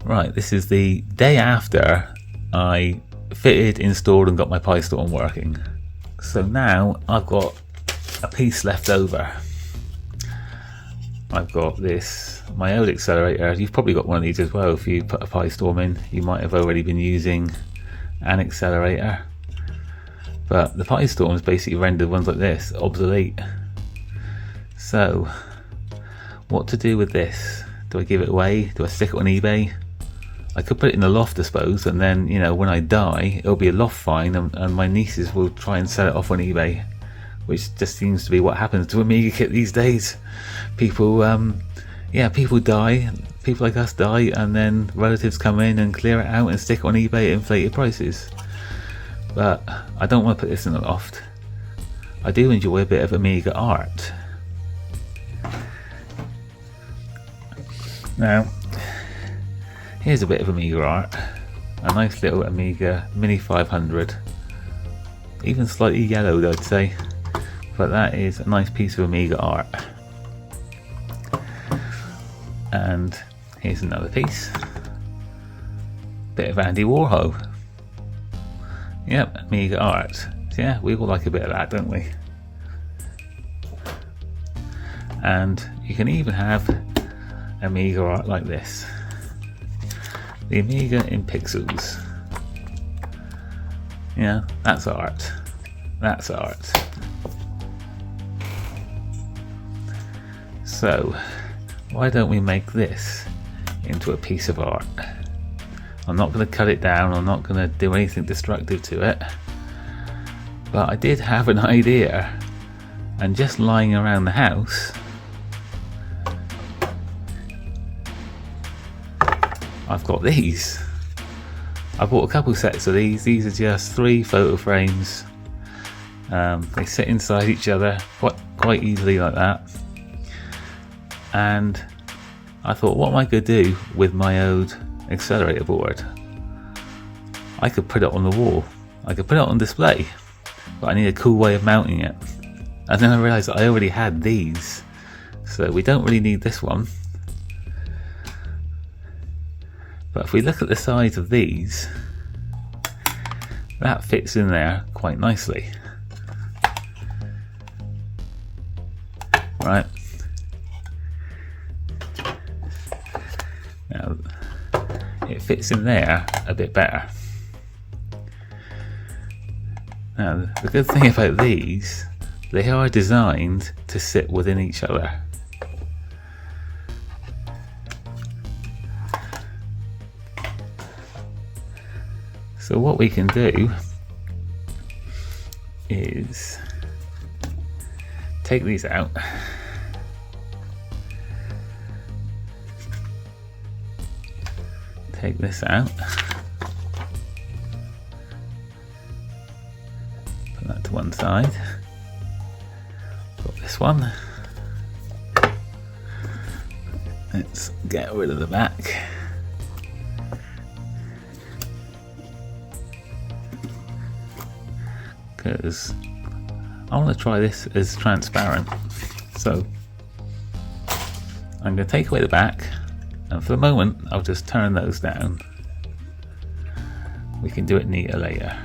Right, this is the day after I fitted, installed and got my PiStorm working. So now I've got a piece left over. I've got this, my old Accelerator. You've probably got one of these as well. If you put a PiStorm in, you might have already been using an Accelerator. But the PiStorms basically rendered ones like this obsolete. So, what to do with this? Do I give it away? Do I stick it on eBay? I could put it in the loft, I suppose, and then, you know, when I die, it'll be a loft find, and my nieces will try and sell it off on eBay, which just seems to be what happens to Amiga kit these days. People, people die, people like us die, and then relatives come in and clear it out and stick it on eBay at inflated prices. But I don't want to put this in the loft. I do enjoy a bit of Amiga art. Now, here's a bit of Amiga art. A nice little Amiga Mini 500. Even slightly yellowed, I'd say. But that is a nice piece of Amiga art. And here's another piece. Bit of Andy Warhol. Yep, Amiga art. So yeah, we all like a bit of that, don't we? And you can even have Amiga art like this. The Amiga in pixels. Yeah, that's art. That's art. So, why don't we make this into a piece of art? I'm not going to cut it down, I'm not going to do anything destructive to it. But I did have an idea, and just lying around the house, I've got these. I bought a couple sets of these. These are just 3 photo frames. They sit inside each other quite easily like that. And I thought, what am I going to do with my old Accelerator board? I could put it on the wall. I could put it on display. But I need a cool way of mounting it. And then I realised that I already had these. So we don't really need this one. But if we look at the size of these, that fits in there quite nicely. Right. Now, it fits in there a bit better. Now, the good thing about these, they are designed to sit within each other. So what we can do is take these out, take this out, put that to one side, got this one, let's get rid of the back. Because I want to try this as transparent, so I'm going to take away the back, and for the moment I'll just turn those down. We can do it neater later.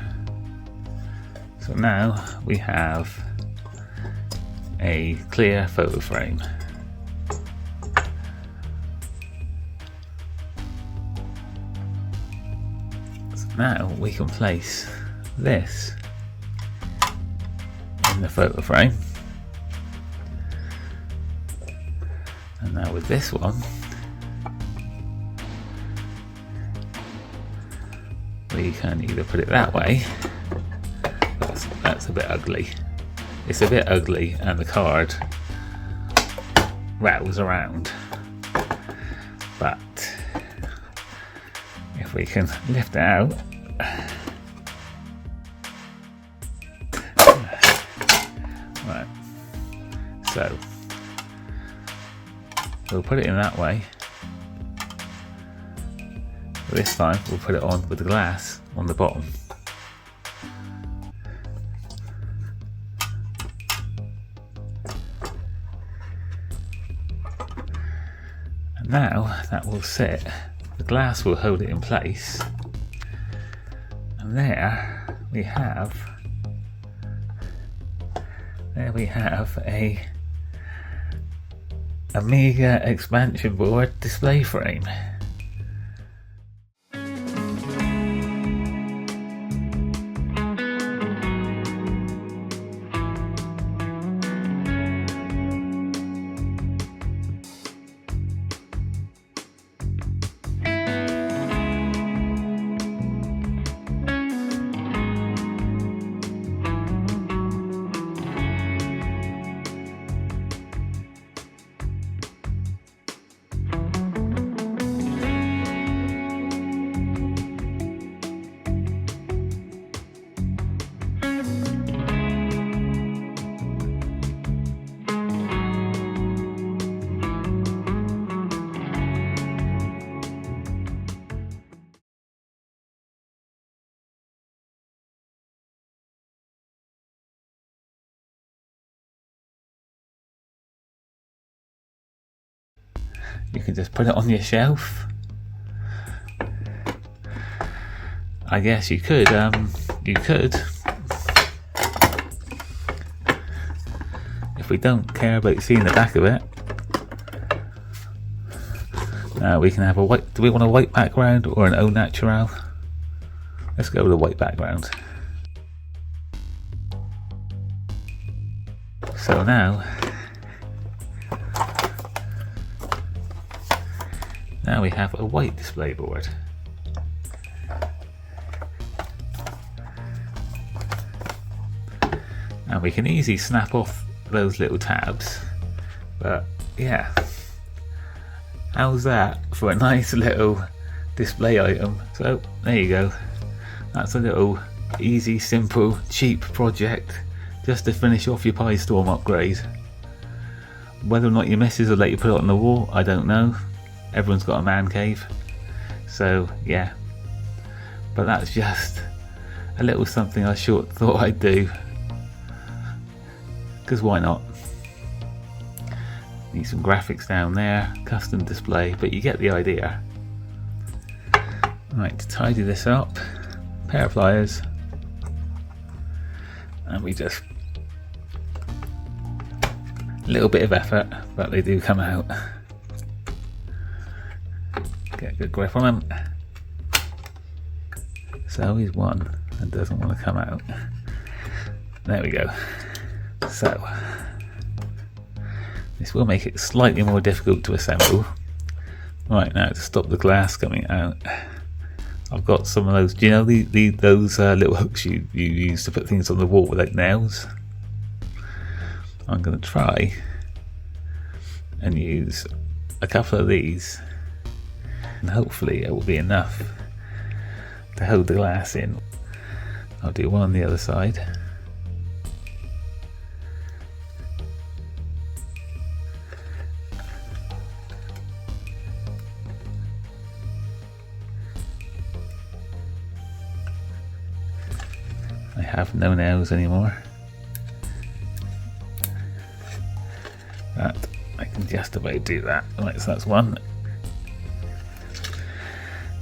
So now we have a clear photo frame. So now we can place this in the photo frame, and now with this one we can either put it that way. That's a bit ugly. It's a bit ugly and the card rattles around, but if we can lift it out, right, so we'll put it in that way. This time we'll put it on with the glass on the bottom. And now that will sit the glass will hold it in place. And there we have a Amiga expansion board display frame. You can just put it on your shelf. I guess you could, if we don't care about seeing the back of it, we can have a white, do we want a white background or an au naturel? Let's go with a white background. So now we have a white display board. And we can easily snap off those little tabs. But yeah, how's that for a nice little display item? So there you go. That's a little easy, simple, cheap project just to finish off your PiStorm upgrade. Whether or not your missus will let you put it on the wall, I don't know. Everyone's got a man cave, so yeah, but that's just a little something I thought I'd do, because why not? Need some graphics down there, custom display, but you get the idea. Right, to tidy this up, pair of pliers, and we just, a little bit of effort, but they do come out. Get a good grip on him. So he's one and doesn't want to come out. There we go. So this will make it slightly more difficult to assemble. Right, now to stop the glass coming out, I've got some of those, do you know those little hooks you use to put things on the wall without nails? I'm going to try and use a couple of these, and hopefully it will be enough to hold the glass in. I'll do one on the other side. I have no nails anymore, but I can just about do that. Right, so that's one.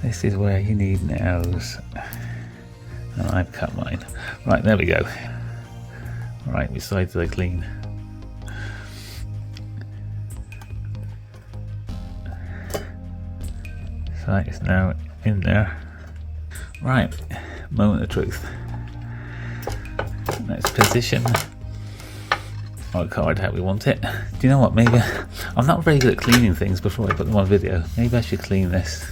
This is where you need nails, and I've cut mine. Right, there we go. Right, which side did I clean? So that is now in there. Right, moment of truth. Let's position our card how we want it. Do you know what, maybe I'm not very good at cleaning things before I put them on video. Maybe I should clean this.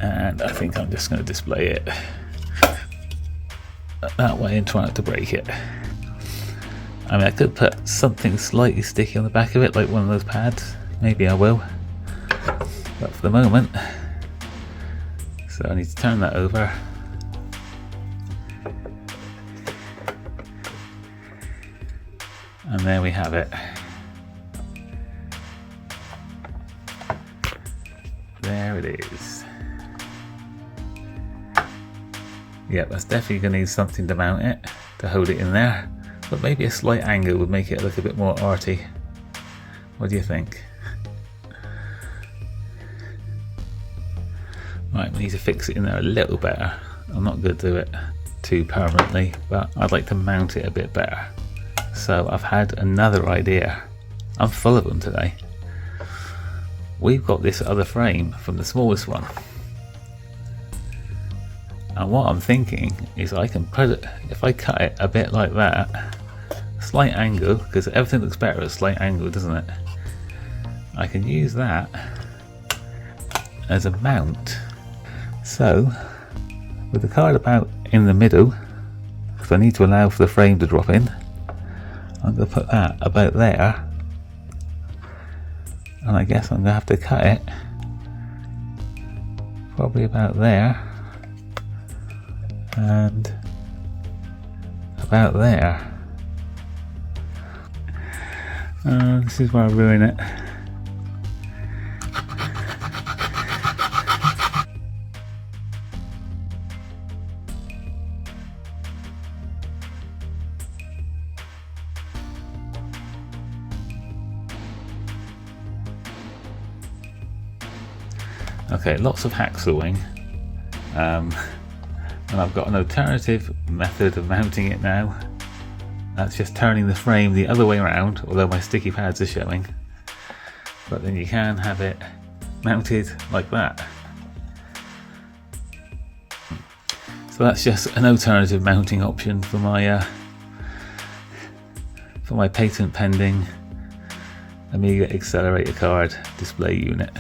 And I think I'm just going to display it that way and try not to break it. I mean, I could put something slightly sticky on the back of it, like one of those pads. Maybe I will. But for the moment, so I need to turn that over. And there we have it. There it is. Yep, that's definitely going to need something to mount it to hold it in there, but maybe a slight angle would make it look a bit more arty. What do you think? Right, we need to fix it in there a little better. I'm not going to do it too permanently, but I'd like to mount it a bit better. So I've had another idea. I'm full of them today. We've got this other frame from the smallest one. And what I'm thinking is I can put it, if I cut it a bit like that, slight angle, because everything looks better at a slight angle, doesn't it? I can use that as a mount. So, with the card about in the middle, because I need to allow for the frame to drop in, I'm going to put that about there. And I guess I'm going to have to cut it probably about there and about there. This is where I ruin it. Okay, lots of hacksawing, and I've got an alternative method of mounting it now. That's just turning the frame the other way around, although my sticky pads are showing. But then you can have it mounted like that. So that's just an alternative mounting option for my patent pending Amiga Accelerator card display unit.